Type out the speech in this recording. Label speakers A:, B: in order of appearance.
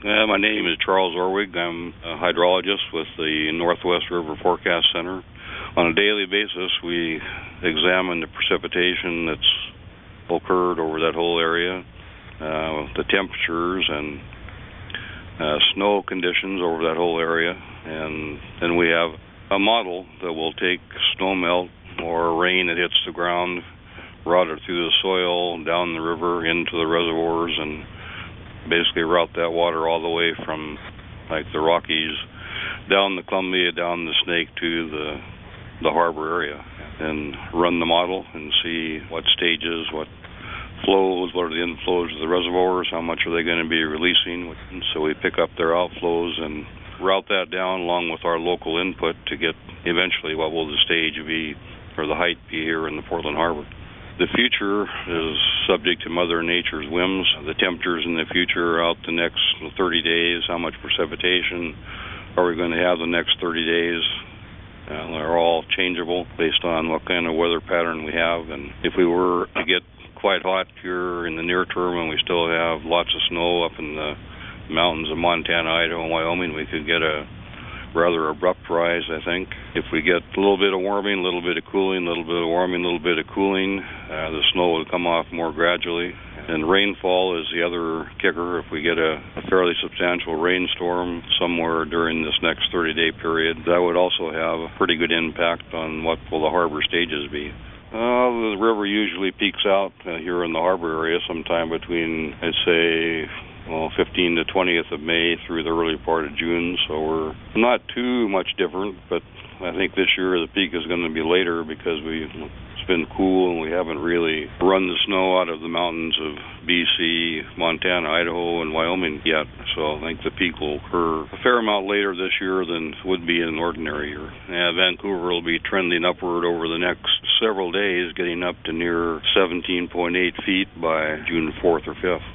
A: My name is Charles Orwig. I'm a hydrologist with the Northwest River Forecast Center. On a daily basis, we examine the precipitation that's occurred over that whole area, the temperatures and snow conditions over that whole area, and then we have a model that will take snow melt or rain that hits the ground, route it through the soil, down the river, into the reservoirs, and basically route that water all the way from like the Rockies down the Columbia, down the Snake to the harbor area, and run the model and see what stages, what flows, what are the inflows of the reservoirs, how much are they going to be releasing. And so we pick up their outflows and route that down along with our local input to get eventually what will the stage be or the height be here in the Portland Harbor. The future is subject to Mother Nature's whims. The temperatures in the future out the next 30 days, how much precipitation are we going to have the next 30 days? They're all changeable based on what kind of weather pattern we have. And if we were to get quite hot here in the near term and we still have lots of snow up in the mountains of Montana, Idaho, and Wyoming, we could get a rather abrupt rise, I think. If we get a little bit of warming, a little bit of cooling, a little bit of warming, a little bit of cooling, the snow will come off more gradually. And rainfall is the other kicker. If we get a fairly substantial rainstorm somewhere during this next 30-day period, that would also have a pretty good impact on what will the harbor stages be. The river usually peaks out here in the harbor area sometime between, I'd say, 15 to 20th of May through the early part of June, so we're not too much different, but I think this year the peak is going to be later because it's been cool and we haven't really run the snow out of the mountains of BC, Montana, Idaho, and Wyoming yet, so I think the peak will occur a fair amount later this year than would be in an ordinary year. Vancouver will be trending upward over the next several days, getting up to near 17.8 feet by June 4th or 5th.